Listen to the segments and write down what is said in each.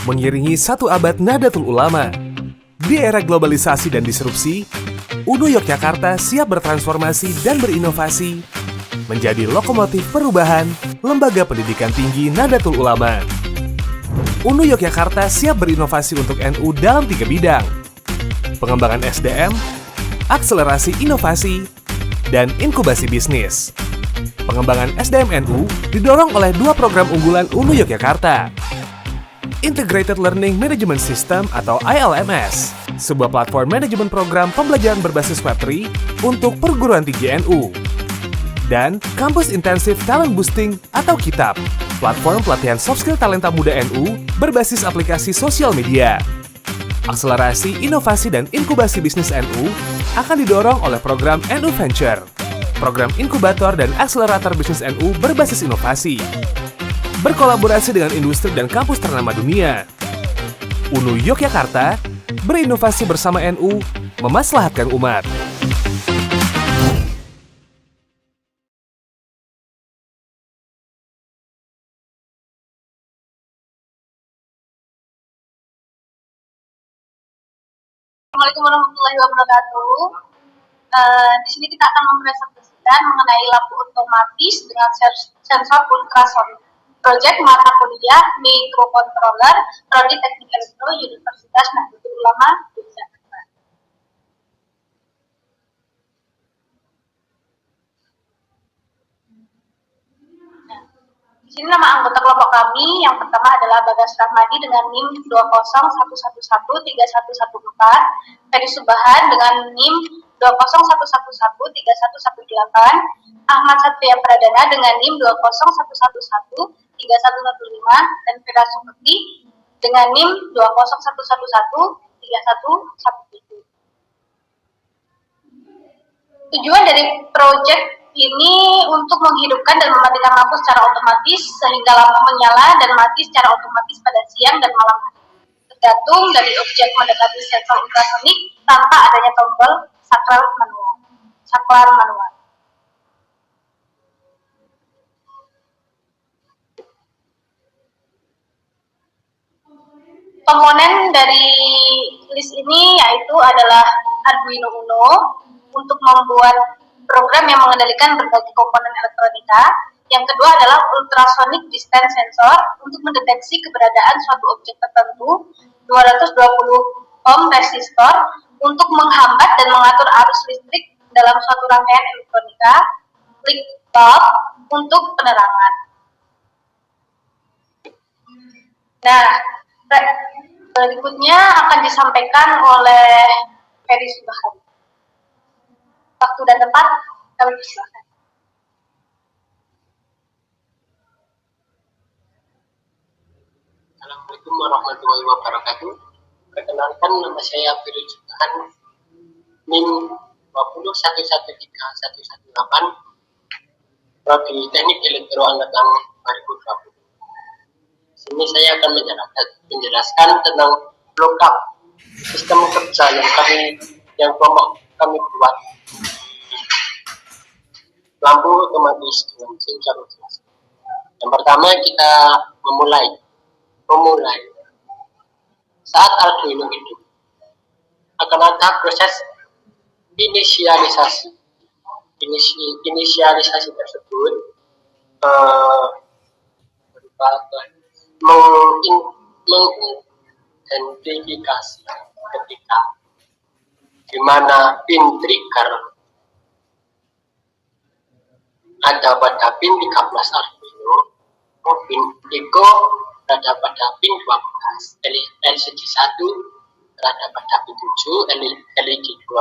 Mengiringi satu abad Nahdlatul Ulama, di era globalisasi dan disrupsi, UNU Yogyakarta siap bertransformasi dan berinovasi menjadi lokomotif perubahan Lembaga Pendidikan Tinggi Nahdlatul Ulama. UNU Yogyakarta siap berinovasi untuk NU dalam 3 bidang: pengembangan SDM, akselerasi inovasi, dan inkubasi bisnis. Pengembangan SDM NU didorong oleh 2 program unggulan UNU Yogyakarta. Integrated Learning Management System atau ILMS, sebuah platform manajemen program pembelajaran berbasis Web3 untuk perguruan tinggi NU. Dan Campus Intensive Talent Boosting atau KITAB, platform pelatihan soft skill talenta muda NU berbasis aplikasi sosial media. Akselerasi inovasi dan inkubasi bisnis NU akan didorong oleh program NU Venture, program inkubator dan akselerator bisnis NU berbasis inovasi. Berkolaborasi dengan industri dan kampus ternama dunia. UNU Yogyakarta berinovasi bersama NU, memaslahatkan umat. Assalamualaikum warahmatullahi wabarakatuh. Di sini kita akan mempresentasikan mengenai lampu otomatis dengan sensor ultrasonik. Proyek mata kuliah Microcontroller Prodi Teknik Elektro Universitas Nahdlatul Ulama Yogyakarta. Di sini nama anggota kelompok kami yang pertama adalah Bagas Rahmadi dengan NIM 201113114, Ferry Subahan dengan NIM 201113118, Ahmad Satria Pradana dengan NIM 201113115, dan Vera Sukti dengan NIM 201113117. Tujuan dari proyek ini untuk menghidupkan dan mematikan lampu secara otomatis sehingga lampu menyala dan mati secara otomatis pada siang dan malam hari, tergantung dari objek mendekati sensor ultrasonik tanpa adanya tombol saklar manual. Komponen dari list ini yaitu adalah Arduino Uno untuk membuat program yang mengendalikan berbagai komponen elektronika. Yang kedua adalah ultrasonic distance sensor untuk mendeteksi keberadaan suatu objek tertentu, 220 ohm resistor untuk menghambat dan mengatur arus listrik dalam suatu rangkaian elektronika, light bulb untuk penerangan. Nah, berikutnya akan disampaikan oleh Ferry Subahan. Waktu dan tempat, kami persilakan. Assalamualaikum warahmatullahi wabarakatuh. Perkenalkan, nama saya Ferry Subahan, NIM 201131118, Prodi Teknik Elektro Angkatan 2020. Sini saya akan menjelaskan tentang lookup sistem kerja yang kelompok kami buat. Lampu otomatis dengan sensor ultrasonik. Yang pertama kita memulai saat Arduino hidup akan ada proses inisialisasi. Inisialisasi tersebut berupa mengidentifikasi ketika di mana pin trigger ada pada pin 13 Arduino, pin Eco berada pada pin 12, LCD 1 berada pada pin 7, LED 2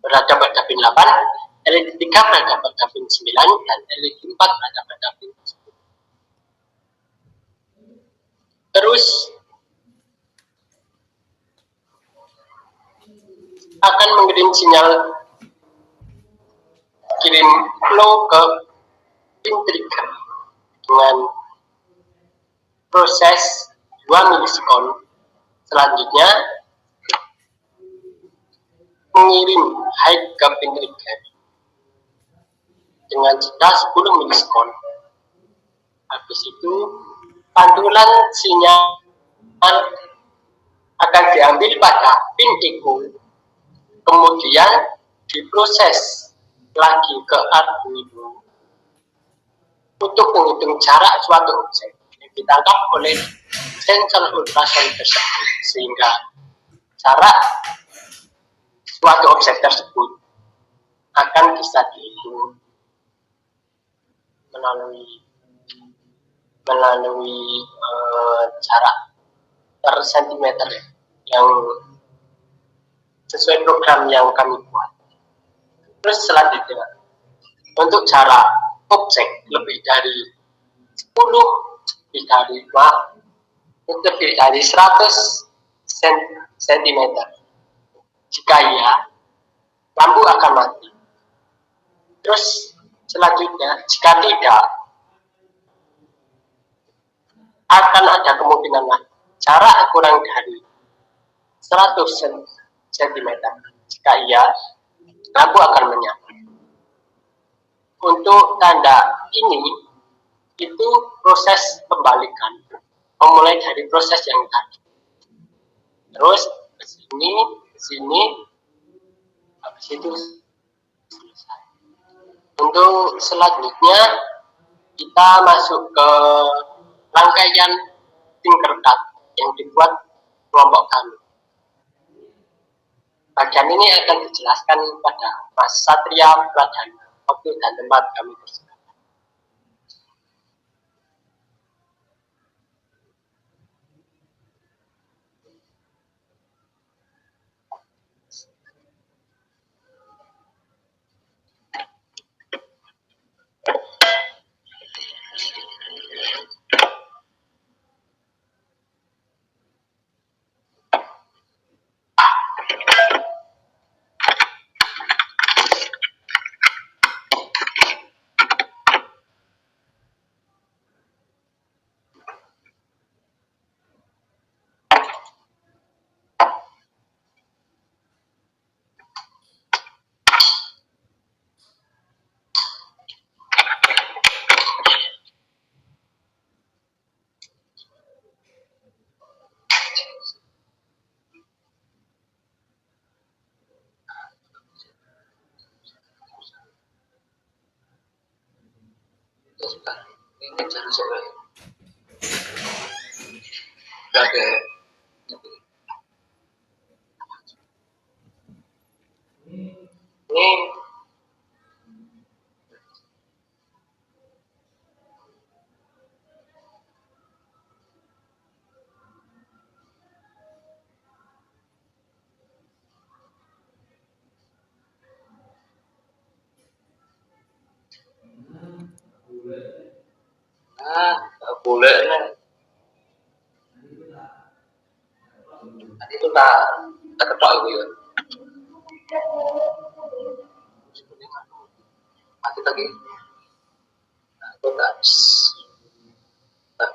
berada pada pin 8, LED 3 berada pada pin 9, dan LED 4 berada pada pin 10. Terus akan mengirim sinyal kirim flow ke pin trigger dengan proses 2 milisekund. Selanjutnya mengirim high ke pin trigger dengan jeda 10 milisekund. Habis itu pantulan sinyal akan diambil pada pin itu, kemudian diproses lagi ke Arduino untuk menghitung jarak suatu objek yang ditangkap oleh sensor ultrasonik tersebut, sehingga jarak suatu objek tersebut akan bisa dihitung melalui jarak per sentimeter yang sesuai program yang kami buat. Terus selanjutnya, untuk jarak objek lebih dari 10, lebih dari 5, lebih dari 100 cm. Jika iya, lampu akan mati. Terus selanjutnya, jika tidak, akan ada kemungkinan jarak kurang dari 100 cm. Jika iya, lampu akan menyala. Untuk tanda ini, itu proses pembalikan, memulai dari proses yang tadi. Terus ke sini, habis itu selesai. Untuk selanjutnya, kita masuk ke rangkaian Tinkercad yang dibuat kelompok kami. Bagian ini akan dijelaskan pada Mas Satria Pradana. Waktu dan tempat kami bersama. Ini jangan sampai nggak ada. Ini boleh nih. Tadi itu tak ketok itu ya. Mati lagi. Aku tak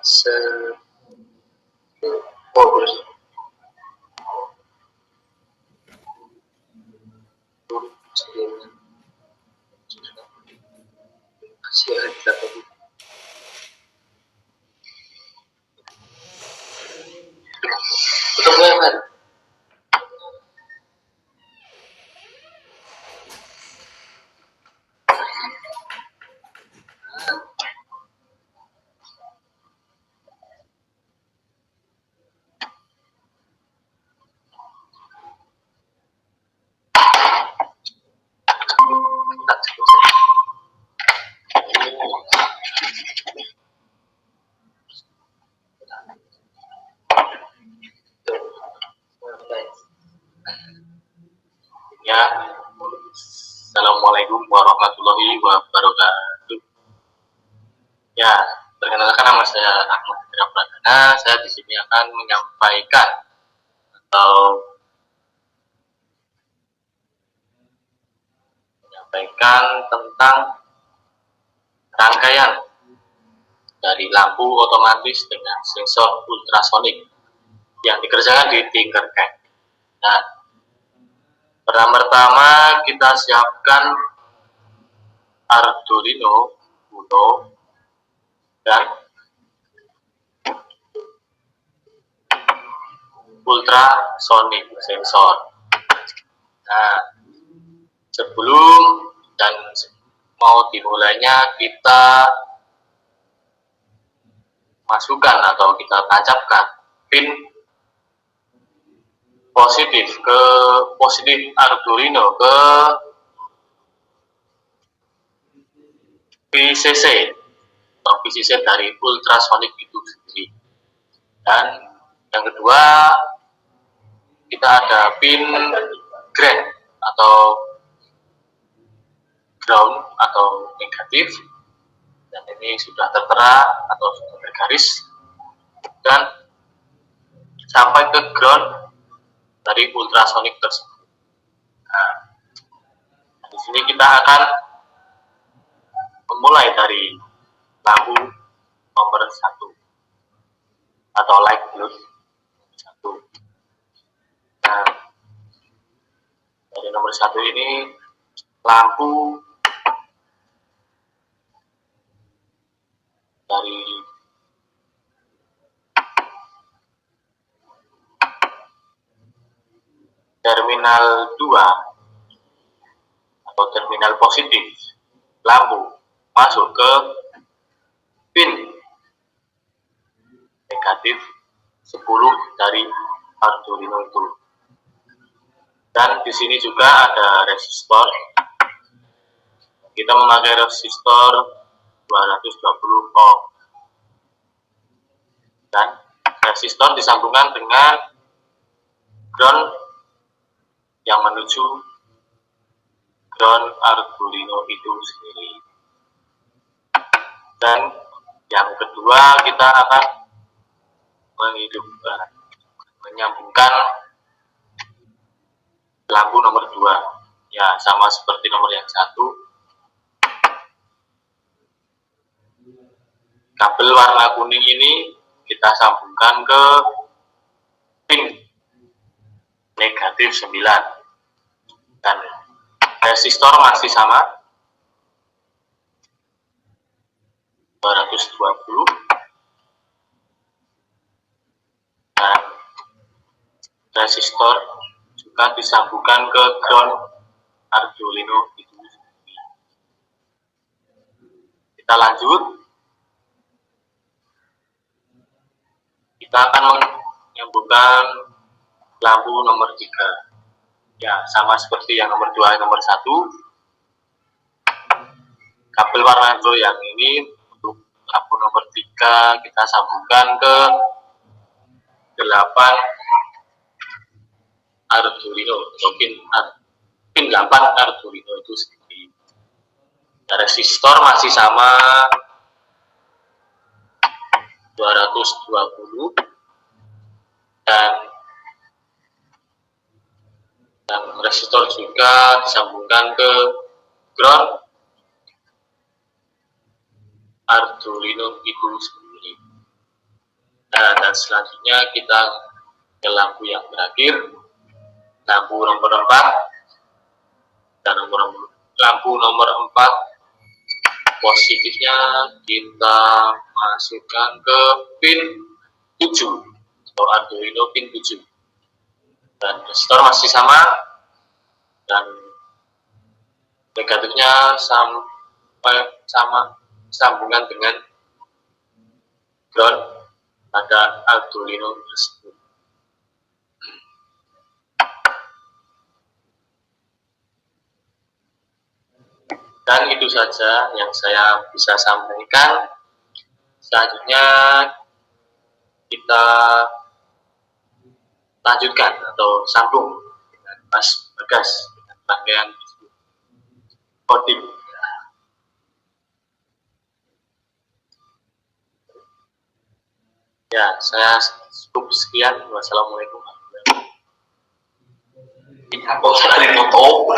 se fokus. Masih ada tadi. Betul banget. Ya, Assalamualaikum warahmatullahi wabarakatuh. Ya, perkenalkan nama saya Ahmad Satria Pradana. Saya di sini akan menyampaikan tentang rangkaian dari lampu otomatis dengan sensor ultrasonik yang dikerjakan di Tinkercad. Nah, pertama kita siapkan Arduino Uno dan ultrasonic sensor. Nah, sebelum dan mau dimulainya, kita masukkan atau kita tancapkan pin positif Arduino ke VCC atau VCC dari ultrasonic itu sendiri. Dan yang kedua, kita ada pin ground atau negatif, dan ini sudah tertera atau sudah bergaris dan sampai ke ground dari ultrasonic tersebut. Nah, di sini kita akan memulai dari lampu nomor 1 atau light bulb 1. Nah, dari nomor 1 ini lampu dari terminal 2 atau terminal positif lampu masuk ke pin negatif 10 dari Arduino itu. Dan di sini juga ada resistor. Kita memakai resistor 220 ohm. Dan resistor disambungkan dengan ground yang menuju ground Arduino itu sendiri. Dan yang kedua, kita akan menyambungkan lampu nomor 2. Ya, sama seperti nomor yang 1. Kabel warna kuning ini kita sambungkan ke pin negatif 9. Dan resistor masih sama 220. Dan resistor juga disambungkan ke ground Arduino itu sendiri. Kita lanjut. Kita akan menyambungkan lampu nomor 3. Ya, sama seperti yang nomor 2 dan nomor 1. Kabel warna hijau yang ini untuk lampu nomor 3 kita sambungkan ke 8 Arduino atau pin 8 Arduino itu sendiri. Resistor masih sama 220 dan resistor juga disambungkan ke ground Arduino itu sendiri. Nah, dan selanjutnya kita ke lampu yang terakhir, lampu nomor 4. Dan lampu nomor 4 positifnya kita masukkan ke pin 7 atau Arduino pin 7. Dan resistor masih sama dan negatifnya sama sambungan dengan ground pada Arduino tersebut. Dan itu saja yang saya bisa sampaikan. Selanjutnya kita lanjutkan atau sambung dengan Mas Bagas dengan rangkaian coding. Ya, saya cukup sekian. Wassalamualaikum warahmatullahi wabarakatuh. Aku sadari foto.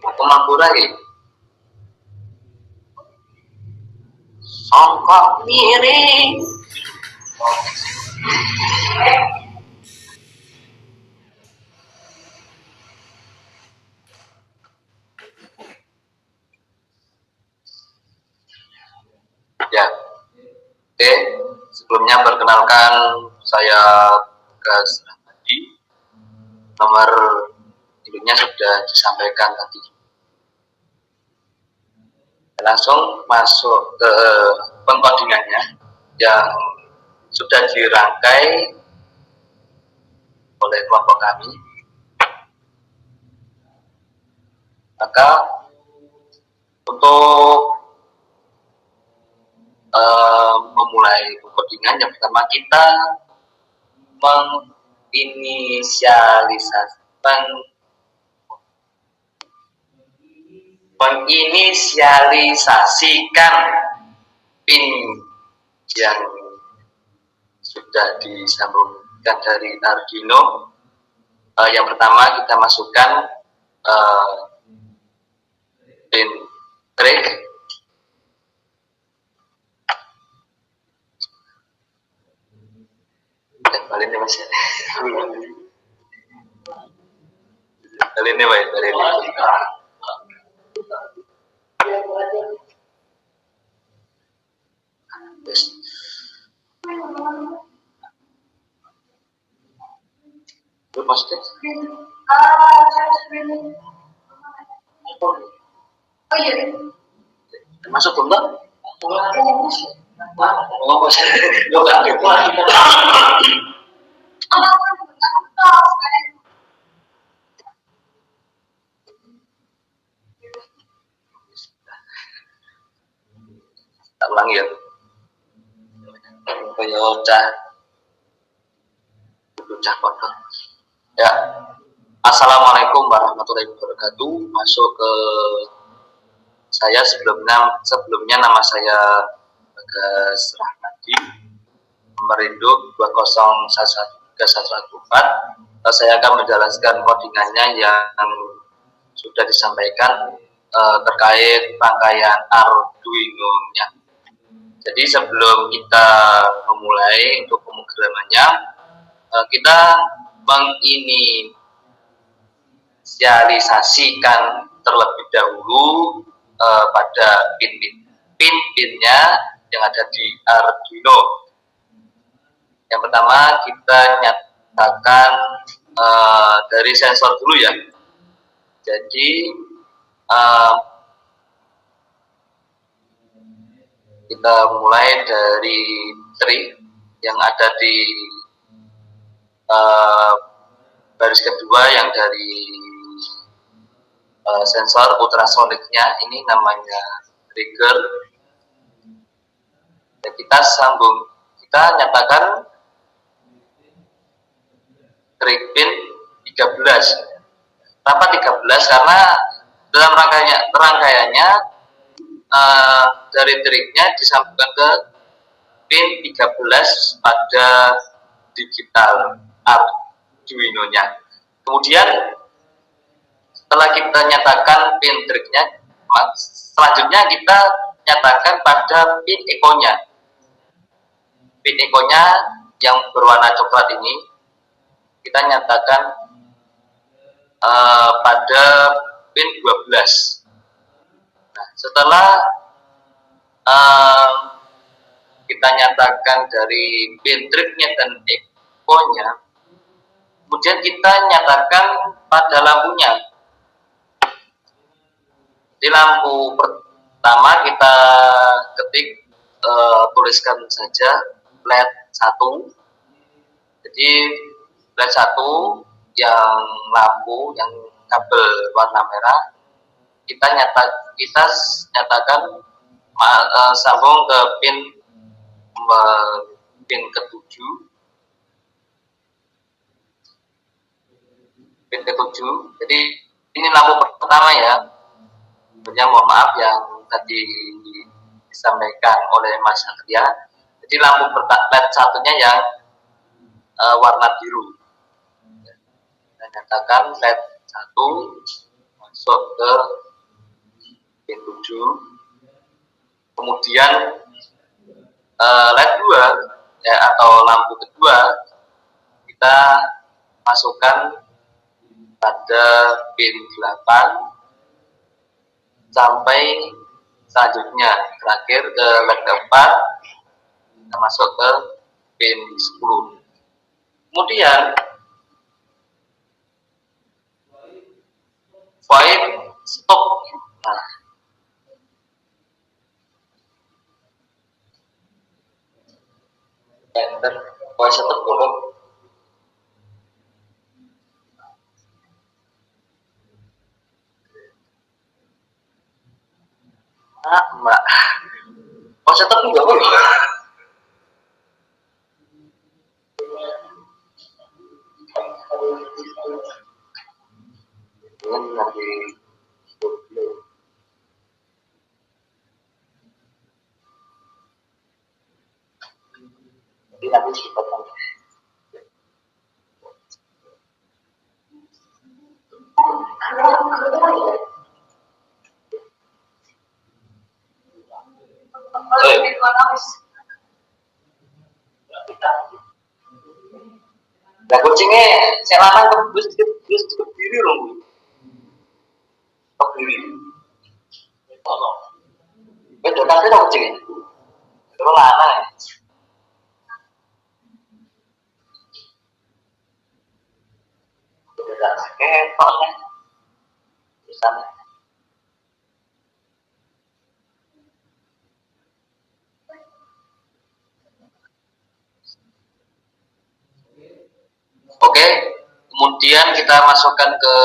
Aku mampu lagi. Songkok miring. Sebelumnya perkenalkan saya Gas Rahmadi. Nomor induknya sudah disampaikan tadi. Langsung masuk ke pengkodingannya yang sudah dirangkai oleh kelompok kami. Maka untuk memulai pengkodingan, yang pertama kita menginisialisasikan pin yang sudah disambungkan dari Arduino. Yang pertama kita masukkan pin trig. Balik nih mas ya. Balik nih baik dari ini. Yes. Lu maksudnya? Oh iya. Masuk belum? Oh, saya bukan gitu. Tak ulangi ya. Bocah kodok. Ya. Assalamualaikum warahmatullahi wabarakatuh. Masuk ke saya sebelumnya nama saya Gas Rahmadi, nomor induk 2011314. Saya akan menjelaskan kodingannya yang sudah disampaikan terkait rangkaian Arduino-nya. Jadi sebelum kita memulai untuk pemrogramannya, kita menginisialisasikan terlebih dahulu pada pin-pinnya yang ada di Arduino. Yang pertama kita nyatakan dari sensor dulu ya. Jadi kita mulai dari trig yang ada di baris kedua yang dari sensor ultrasoniknya, ini namanya trigger. Dan kita nyatakan trig pin 13. Kenapa 13? Karena dalam rangkaiannya dari trignya disambungkan ke pin 13 pada digital Arduino-nya. Kemudian setelah kita nyatakan pin trignya, selanjutnya kita nyatakan pada pin eco-nya. Pin eco-nya yang berwarna coklat ini kita nyatakan pada pin 12. Nah, setelah kita nyatakan dari pin trignya dan eco-nya, kemudian kita nyatakan pada lampunya. Di lampu pertama kita ketik tuliskan saja LED 1. Jadi LED 1 yang lampu yang kabel warna merah kita nyatakan sambung ke pin ke-7. Pin ke-7. Jadi ini lampu pertama ya. Sebenarnya mohon maaf yang tadi disampaikan oleh Mas Satria. Jadi lampu LED satunya yang warna biru. Kita nyatakan LED 1 masuk ke pin 7. Kemudian LED 2 ya, atau lampu kedua kita masukkan pada pin 8 sampai selanjutnya terakhir ke LED 4, kita masuk ke pin 10. Kemudian void stop. Nah, enter void stop dulu. Ah, mbak, void stop enggak boleh. Ini nanti cepat. Lah kucingnya saya lanang terus berdiri loh. Berdiri. Tolong. Beda kan itu kucingnya. Terus lanang. Beda ketoknya. Di sana. Oke, kemudian kita masukkan ke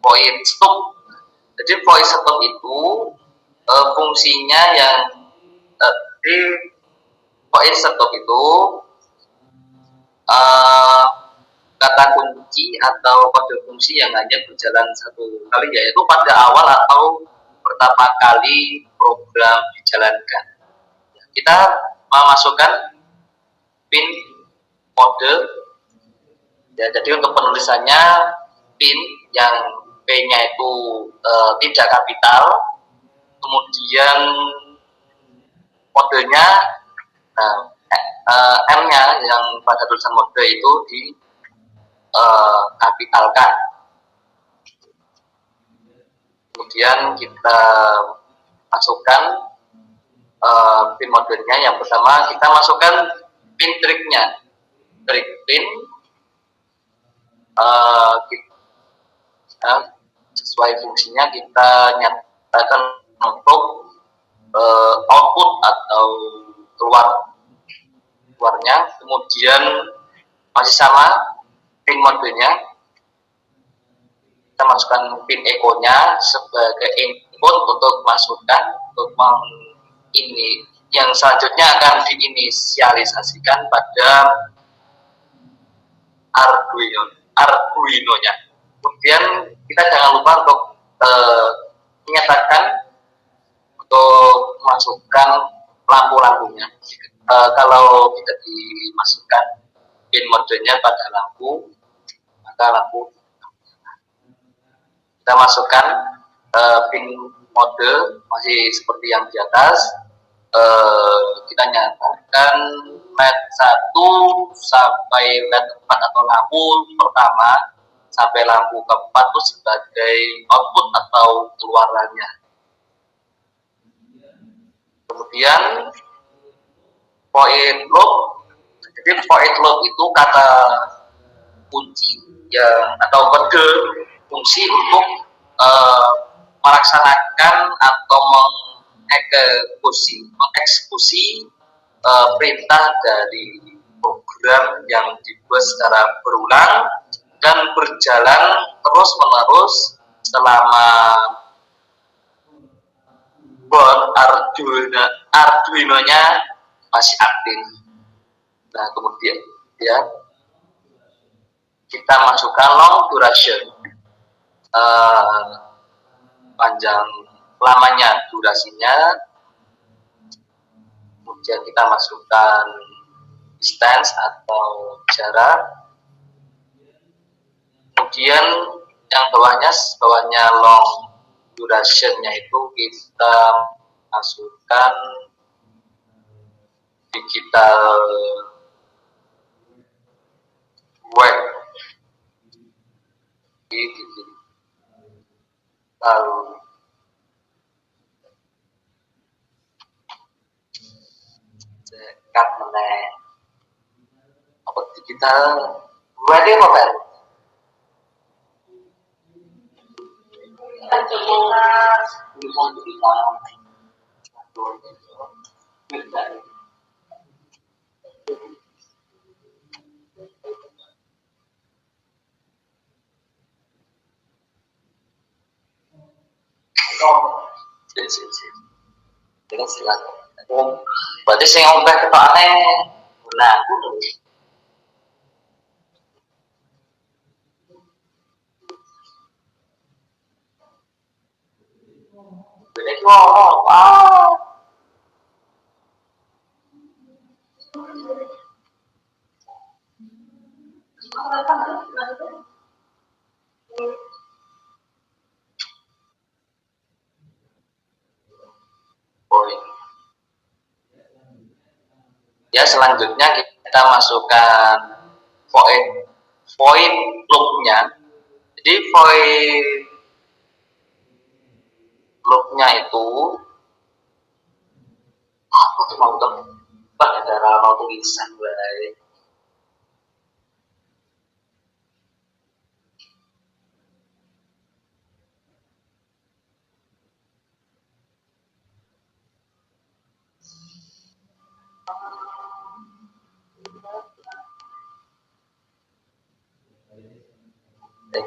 void stop. Jadi void stop itu fungsinya yang di void stop itu kata kunci atau kode fungsi yang hanya berjalan satu kali, yaitu pada awal atau pertama kali program dijalankan. Kita memasukkan pin mode ya, jadi untuk penulisannya pin yang P-nya itu tidak kapital, kemudian modenya M-nya yang pada tulisan mode itu di kapitalkan. Kemudian kita masukkan pin modenya. Yang pertama kita masukkan pin triknya, trik pin sesuai fungsinya kita nyatakan untuk output atau keluarnya. Kemudian masih sama pin modenya, kita masukkan pin echo-nya sebagai input untuk masukkan untuk ini yang selanjutnya akan diinisialisasikan pada Arduino-nya. Kemudian kita jangan lupa untuk menyatakan untuk masukkan lampu-lampunya. Kalau tidak dimasukkan pin modenya pada lampu, maka lampu kita masukkan pin mode masih seperti yang di atas. Kita nyatakan LED 1 sampai LED 4 atau lampu pertama sampai lampu keempat itu sebagai output atau keluarannya. Kemudian void loop. Jadi void loop itu kata kunci ya atau kode fungsi untuk melaksanakan atau mengeksekusi perintah dari program yang dibuat secara berulang dan berjalan terus-menerus selama board Arduino-nya masih aktif. Nah, kemudian ya kita masukkan long duration, panjang lamanya durasinya. Kemudian kita masukkan distance atau jarak. Kemudian yang bawahnya long durationnya itu kita masukkan digital web, digital Cekat meneh. Apa digital berarti apa Pak? Dengan silakan. Berarti sing ompeh ketokane nah aku beda iki poin. Ya selanjutnya kita masukkan void void loop-nya. Jadi void loop-nya itu apa tuh mau pada darah tulisan baik.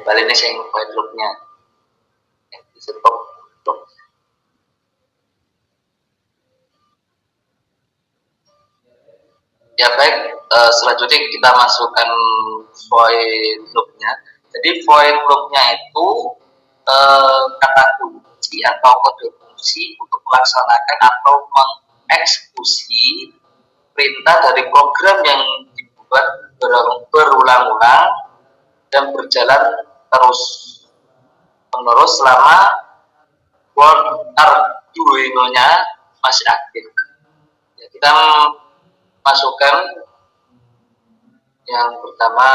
Balik nih saya void loop-nya. Stop. Ya baik, selanjutnya kita masukkan void loop-nya. Jadi void loop-nya itu kata kunci atau kode fungsi untuk melaksanakan atau mengeksekusi perintah dari program yang dibuat berulang-ulang dan berjalan terus menerus selama board Arduino-nya masih aktif. Ya, kita masukkan yang pertama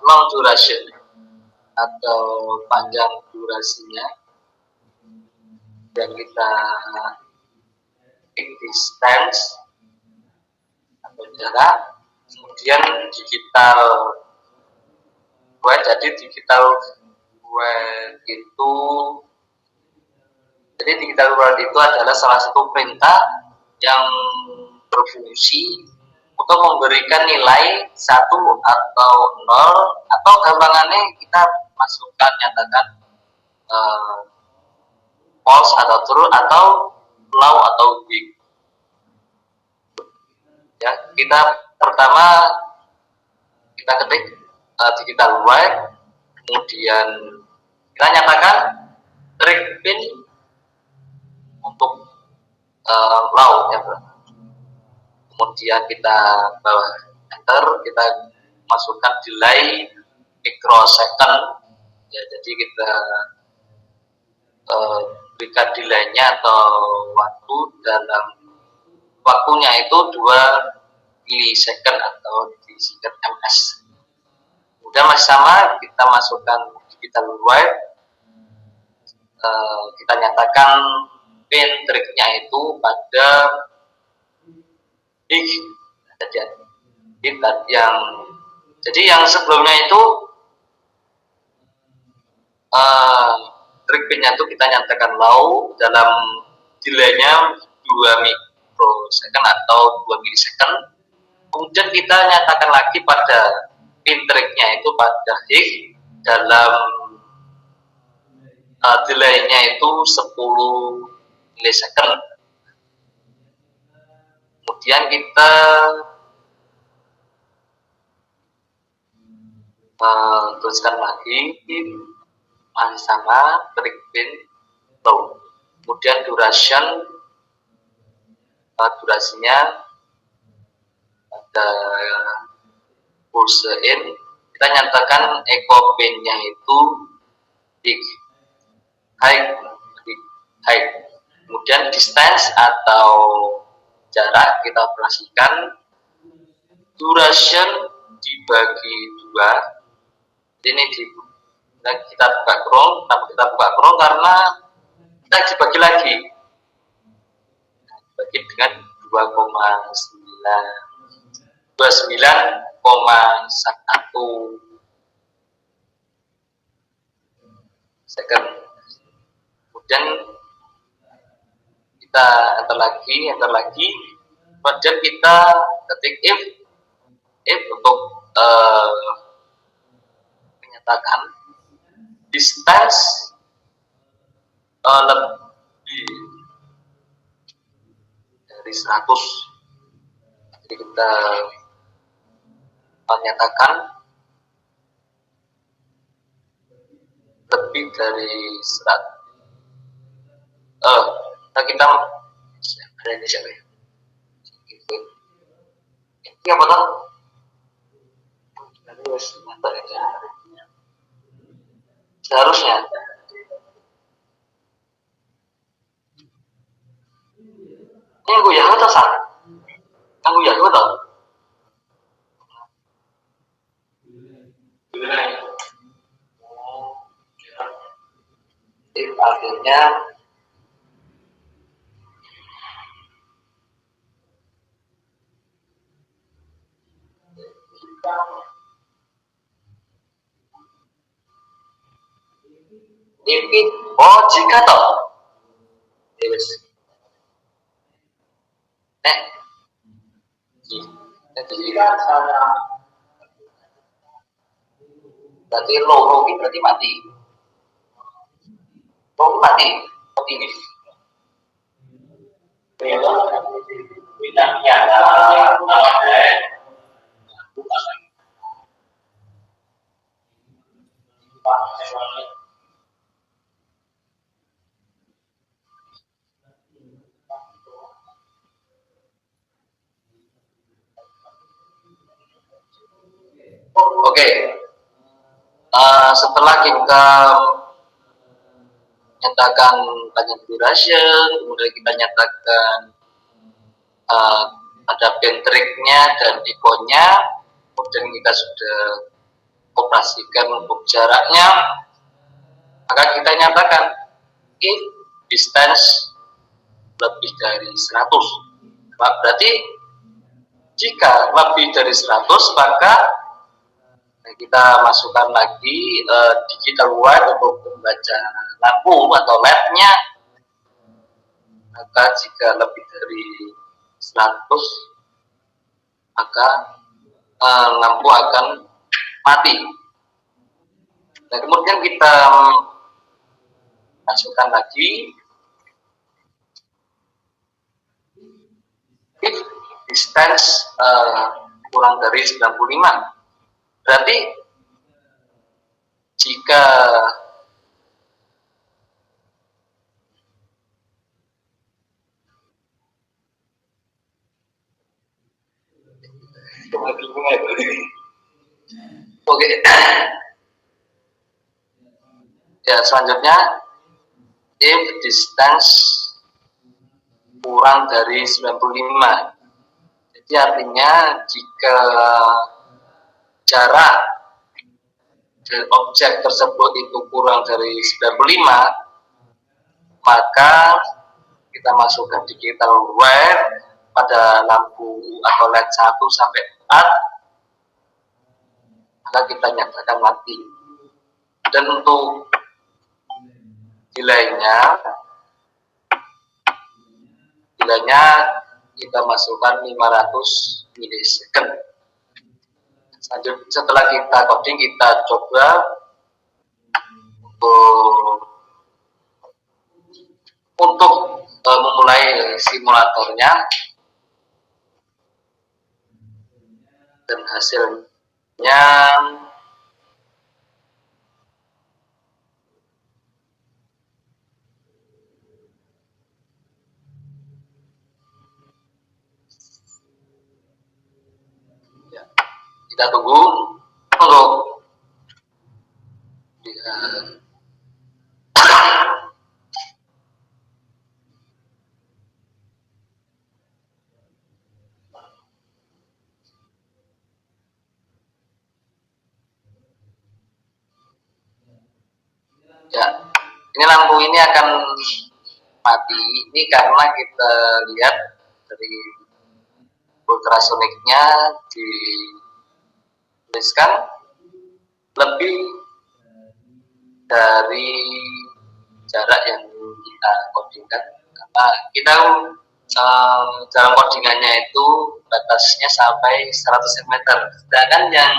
long duration atau panjang durasinya, dan kita distance atau jarak, kemudian digital word. Jadi digital word itu adalah salah satu perintah yang berfungsi untuk memberikan nilai 1 atau 0, atau gampangannya kita masukkan nyatakan false atau true atau low atau big. Ya, kita pertama kita ketik digital word, kemudian kita nyatakan track pin untuk low ya, kemudian kita bawah enter, kita masukkan delay microsecond ya, jadi kita berikan delaynya atau waktu dalam waktunya itu 2 milisecond atau disingkat ms. Kemudian masih sama, kita masukkan digital word, kita nyatakan pin triknya itu pada jadi yang sebelumnya itu trik pinnya itu kita nyatakan low dalam delaynya 2 mikrosecond atau 2 milisecond. Kemudian kita nyatakan lagi pada pin triknya itu pada high dalam delaynya itu 10 milisecond. Kemudian kita tuliskan lagi masih sama trik pin low. Kemudian durasinya ada pulse in, kita nyatakan echo pinnya itu high. Kemudian distance atau jarak kita operasikan duration dibagi 2. Ini kita buka kurung karena kita dibagi lagi, dibagi dengan 2,9. 29,1 second. Kemudian kita enter lagi, kemudian kita ketik if untuk menyatakan distance lebih dari 100. Jadi kita menyatakan lebih dari 100. Kita ada ini siapa ya? Ini apa tuh? Seharusnya ini yang gue ya atau salah? Yang gue ya atau? Akhirnya jika toh berarti low ini berarti mati. Ini Oke. Setelah kita nyatakan banyak duration, kemudian kita nyatakan ada bentriknya dan ikonnya, kemudian kita sudah operasikan untuk jaraknya, maka kita nyatakan if distance lebih dari 100. Berarti jika lebih dari 100 maka kita masukkan lagi digital wire untuk membaca lampu atau LED-nya. Maka jika lebih dari 100 maka lampu akan mati. Nah, kemudian kita masukkan lagi if distance kurang dari 95. Berarti jika oke. Ya, selanjutnya if distance kurang dari 95. Jadi artinya jika jarak dari objek tersebut itu kurang dari 95, maka kita masukkan digital wire pada lampu atau LED 1 sampai 4, maka kita nyatakan mati. Dan untuk delaynya kita masukkan 500 milisecond. Setelah kita coding, kita coba untuk memulai simulatornya, dan hasilnya kita tunggu untuk lihat. Ya, ini lampu ini akan mati. Ini karena kita lihat dari ultrasoniknya dituliskan lebih dari jarak yang kita codingkan, karena kita dalam codingannya itu batasnya sampai 100 cm, sedangkan yang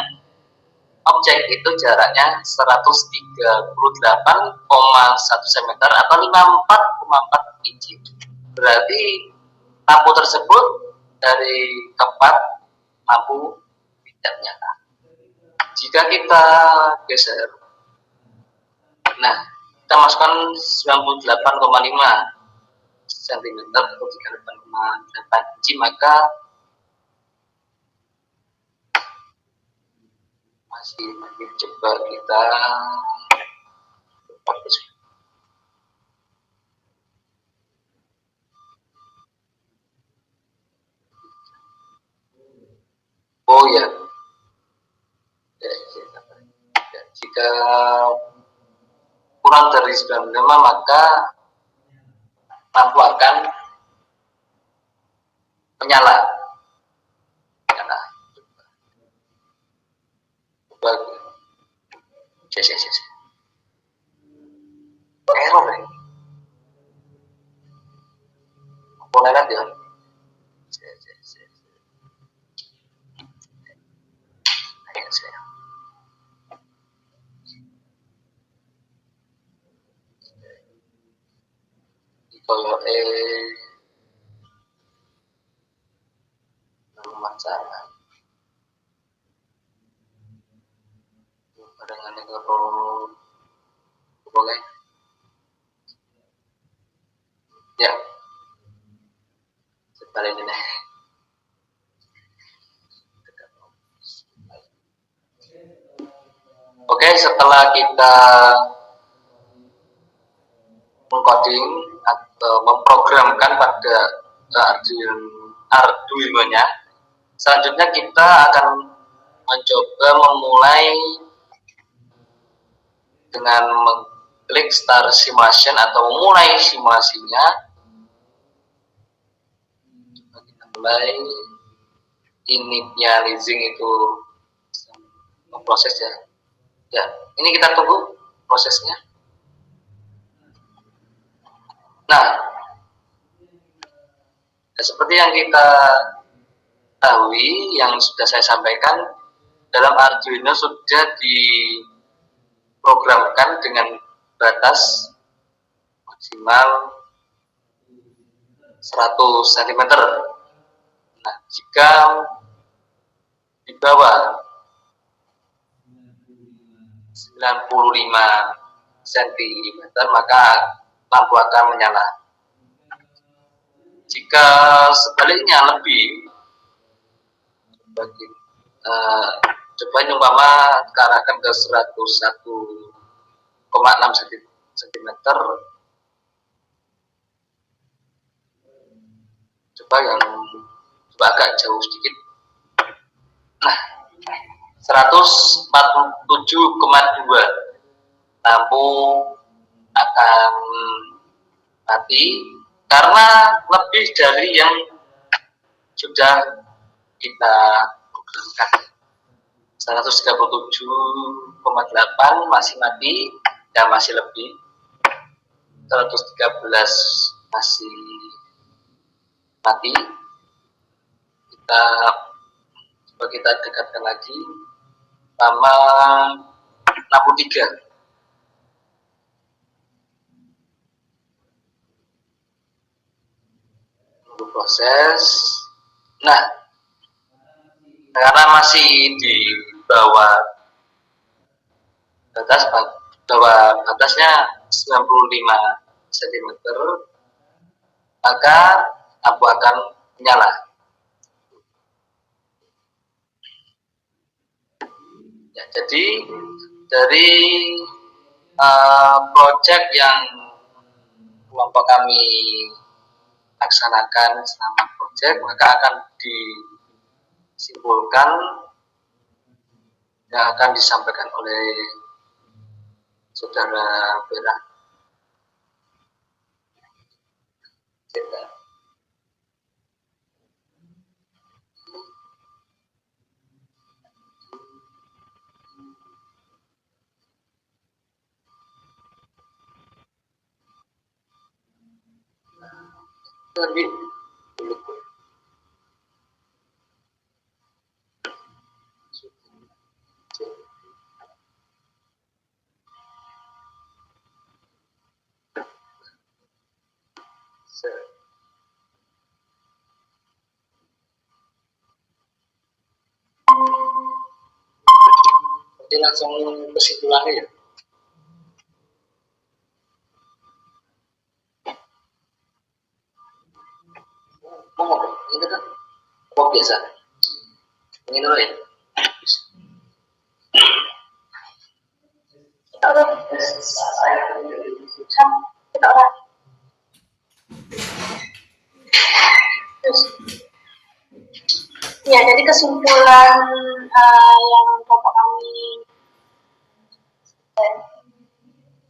objek itu jaraknya 138,1 cm atau 54,4 inci. Berarti lampu tersebut dari tempat lampu tidak nyala. Jika kita geser, nah kita masukkan 98,5 cm atau 38,8 inci, maka masih coba kita oh ya, jika kurang dari 95 maka lampu akan menyala. Error ya. Komponen ya. Kalau masalah dengan kalau boleh ya sebalik ini. Oke, setelah kita mengcoding atau memprogramkan pada Arduino-nya, selanjutnya kita akan mencoba memulai dengan mengklik start simulation atau memulai simulasinya. Kita mulai initializing itu memproses ya. Ya, ini kita tunggu prosesnya. Nah, seperti yang kita ketahui, yang sudah saya sampaikan, dalam Arduino sudah diprogramkan dengan batas maksimal 100 cm. Nah, jika di bawah 95 cm maka lampu akan menyala. Jika sebaliknya lebih, coba umpama arahkan ke 101,6 cm, coba agak jauh sedikit. Nah, 147,2 lampu akan mati karena lebih dari yang sudah kita programkan. 137,8 masih mati, dan masih lebih. 113 masih mati. Kita dekatkan lagi sama 63. Proses. Nah, karena masih di bawah batasnya 95 cm, maka lampu akan menyala. Ya, jadi dari proyek yang kelompok kami laksanakan selama proyek, maka akan disimpulkan yang akan disampaikan oleh saudara Bella. Nanti nanti langsung kesimpulannya ya. Mau ngomong, ini kan kok biasa. Ini dulu ya. Kita udah kita udah terus ya, jadi kesimpulan yang bapak kami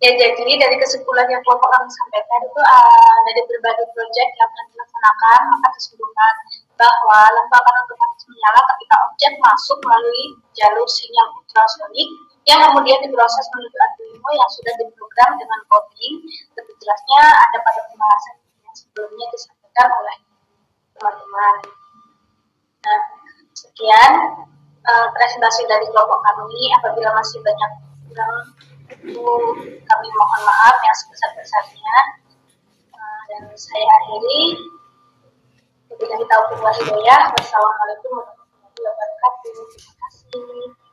ya, jadi dari kesimpulan yang kelompok kami sampaikan itu dari berbagai proyek yang telah dilaksanakan, maka disimpulkan bahwa lembaga otomatis menyala ketika objek masuk melalui jalur sinyal ultrasonik yang kemudian diproses menuju Arduino yang sudah diprogram dengan coding. Lebih jelasnya ada pada pembahasan yang sebelumnya disampaikan oleh teman-teman. Nah, sekian presentasi dari kelompok kami. Apabila masih banyak kurang, itu kami mohon maaf yang sebesar-besarnya. Dan saya akhiri. Wabillahi taufiq wal hidayah. Wassalamualaikum warahmatullahi wabarakatuh. Terima kasih.